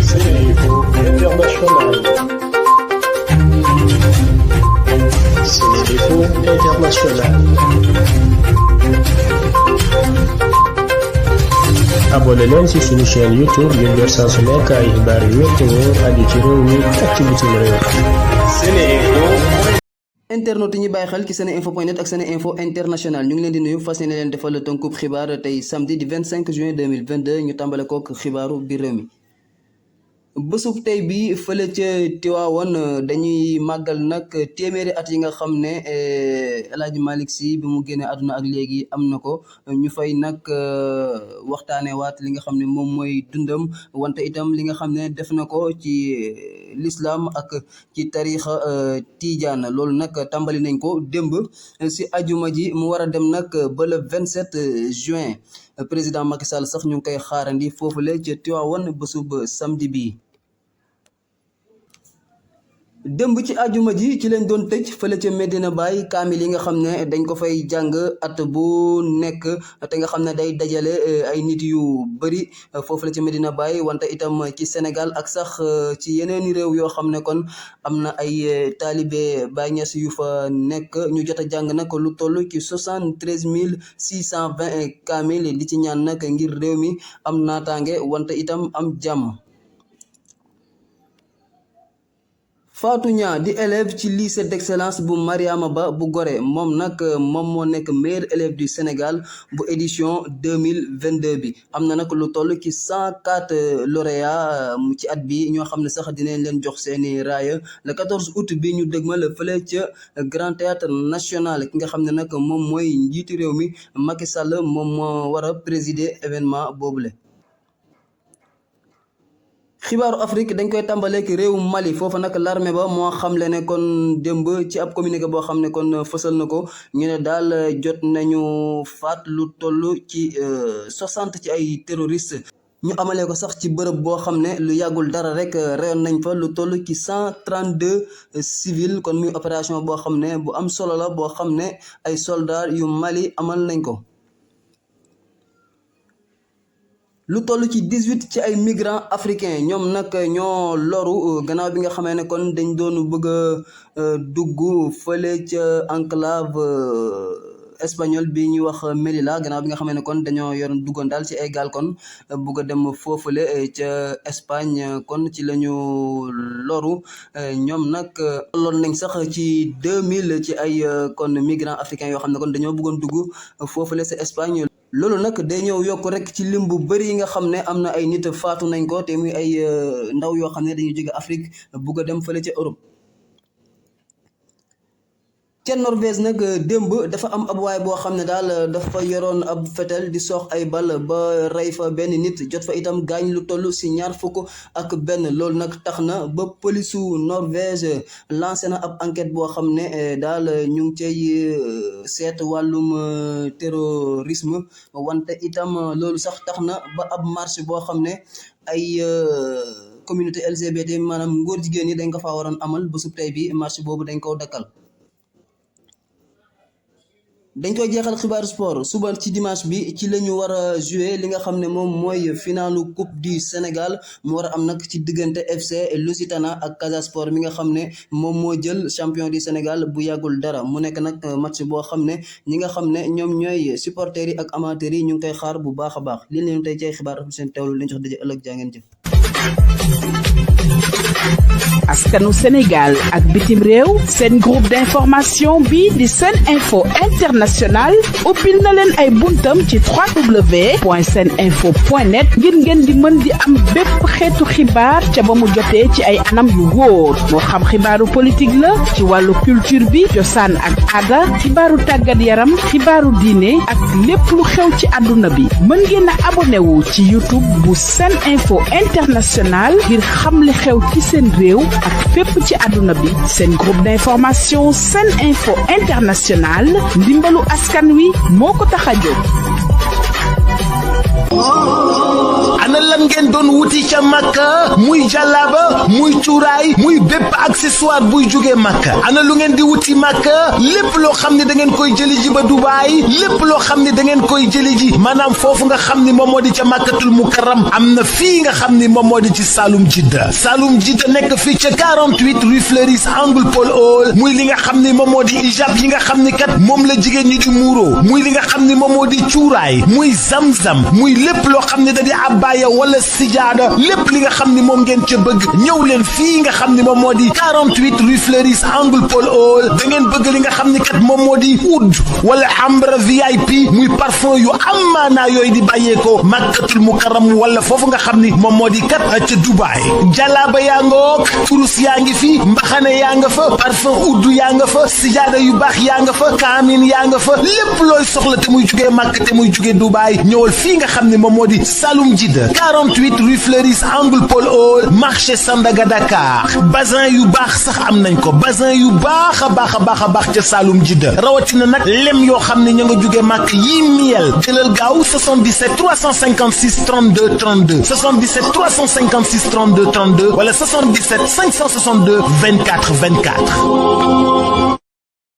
Sénéinfo International. Sénéinfo International. abonné leen ci suñu chaîne YouTube ngir jot saa su nekk ay xibaar yu wér te wóor aju ci réew mi ak ci bitim réew. Sénéinfo. internet yi ñuy bàyyi xel ci seneinfo.net ak seneinfo international ñu ngi leen di nuyu fas yéene leen defal tënkub xibaar tey samedi di 25 juin 2022 ñu tàmbale kook xibaaru biir réew mi. bésub tey bi fële ca Tiwaawoon dañuy màggal nag téeméeri at yi nga xam ne El Hadj Malick Sy bi mu génne àdduna ak léegi am na ko ñu fay nag waxtaanee waat li nga xam ne moom mooy dundam wante itam li nga xam ne def na ko ci l'islam ak ci tarixa Tidiane loolu nag tàmbali nañ ko démb si ajuma ji mu war a dem nag ba le 27 juin président Macky Sall sax ñu ngi koy xaarandi foofule ca Tiwaawoon bésub samedi bii. démb ci àjjuma ji ci lañ doon tëj fële ca Medina Baye kaamil yi nga xam ne dañ ko fay jàng at bu nekk te nga xam ne day dajale ay nit yu bëri foofu la ca Medina Baye wante itam ci Sénégal ak sax ci yeneeni réew yoo xam ne kon am na ay taalibe Baye Niass yu fa nekk ñu jot a jàng nag lu toll ci 73 620 kaamil di ci ñaan nag ngir réew mi am naataange wante itam am jàmm. Fatou Niang di élève ci lycée d'excellence bu Mariama Ba bu Gorée moom nag moom moo nekk meilleur élève du Sénégal bu édition 2022 bi am na nag lu toll ci 104 lauréats ci at bi ñoo xam ne sax dinañ leen jox seeni raaya le 14 août bi ñu dëgmal fële ca Grand Théâtre National ki nga xam ne nag moom mooy njiitu réew mi Macky Sall moom moo war a présider événement boobule. xibaaru Afrique dañ koy tàmbaleek réew Mali foofu nag l'armée ba moo xamle ne kon démb ci ab communiqué boo xam ne kon fësal na ko ñu ne daal jot nañu faat lu toll ci 60 ci ay terroristes ñu amalee ko sax ci bërëb boo xam ne lu yàggul dara rek reyoon nañ fa lu toll ci 132 civils kon muy opération boo xam ne bu am solo la boo xam ne ay soldats yu Mali amal nañ ko. lu toll ci 18 ci ay migrants africains ñoom nag ñoo loru gannaaw bi nga xamee ne kon dañ doon bëgg a dugg fële ca enclave espagnol bi ñuy wax Melilla gannaaw bi nga xamee ne kon dañoo yor duggoon daal ci ay gaal kon bëgg a dem foofule ca Espagne kon ci la ñu loru ñoom nag loolu nañ sax ci 2000 ci ay kon migrants africains yoo xam ne kon dañoo bëggoon dugg foofule ca Espagne. loolu nag day ñëw yokk rek ci lim bu bëri yi nga xam ne am na ay nit faatu nañ ko te muy ay ndaw yoo xam ne dañuy jóge Afrique bugg a dem fële ca Europe. ca Norvège nag démb dafa am ab waay boo xam ne daal dafa yoroon ab fetel di sox ay bal ba rey fa benn nit jot fa itam gaañ lu toll si 21 loolu nag tax na ba polisu Norvège lancé na ab enquête boo xam ne daal ñu ngi cay seet wàllum terrorisme wante itam loolu sax tax na ba ab marche boo xam ne ay communauté LGBT maanaam ngóor jigéen ñi dañ ko faa waroon amal ba sub tey bi marche boobu dañ ko dakkal. dañ koy jeexal xibaaru sport suba ci dimanche bi ci la ñu war a jouer li nga xam ne moom mooy finalu coupe du Sénégal mu war a am nag ci diggante FC Lusitana ak Casa Sport mi nga xam ne moom moo jël champion du Sénégal bu yàggul dara mu nekk nag match boo xam ne ñi nga xam ne ñoom ñooy supporters yi ak amateurs yi ñu ngi koy xaar bu baax a baax li leen tey ci xibaar seen teewlu lañ jox daje ëllëg jaa ngeen jëf. askanu Sénégal ak bitim réew seen groupe d'information bi di SeneInfo International ubbil na leen ay buntam ci www.seninfo.net ngir ngeen di mën di am bépp xeetu xibaar ca ba mu jotee ci ay anam yu wóor moo xam xibaaru politique la ci wàllu culture bi cosaan ak aada xibaaru tàggat yaram xibaaru diine ak lépp lu xew ci àdduna bi mën ngeen a abonné wu ci YouTube bu SeneInfo International ngir xam li xew ci seen réew ak fépp ci àdduna bi seen groupe d'information SeneInfo International ndimbalu askan wi moo ko tax a jóg. ana lan ngeen doon wuti ca Makka muy jàllaaba muy cuuraay muy bépp accessoire buy jógee Makka ana lu ngeen di wuti Makka lépp loo xam ne da ngeen koy jëli ji ba Dubaay lépp loo xam ne da ngeen koy jëli ji maanaam foofu nga xam ni moom moo di ca Makkatul Mukarram am na fii nga xam ni moom moo di ci Saloum Jidda nekk fii ca 48 rue Fleuris angle Paul Hall muy li nga xam ni moom moo di ijab yi nga xam ni kat moom la jigéen ñi di muuro muy li nga xam ni moom moo di cuuraay muy zamzam muy lépp loo xam ne da di abaya wala sijaada lépp li nga xam ni moom ngeen ca bëgg ñëw leen fii nga xam ni moom moo di 48 rue Fleuris angle Paul Hall da ngeen bëgg li nga xam ni kat moom moo di oud wala ambre VIP muy parfum yu amaanaa yooyu di bàyyeekoo Makkatul Mukarram wala foofu nga xam ni moom moo di kat ca Dubaay jalaaba yaa ngoog kurus yaa ngi fi mbaxane yaa nga fa parfum oud yaa nga fa sijaada yu baax yaa nga fa kaamin yaa nga fa lépp looy soxla te muy jugee Makka te muy jugee Dubaay ñëwal fii nga xam ne moom moo di Saloum Jidda 48 rue Fleuris angle Paul Hall marché Sandaga Dakar bazin yu baax sax am nañ ko bazin yu baax a baax ca Saloum Jidda rawatina nag lem yoo xam ne ña nga jugee Makka yii miel jëlal gaaw 77 356 32 32 77 356 32 32 wala 77 562 24 24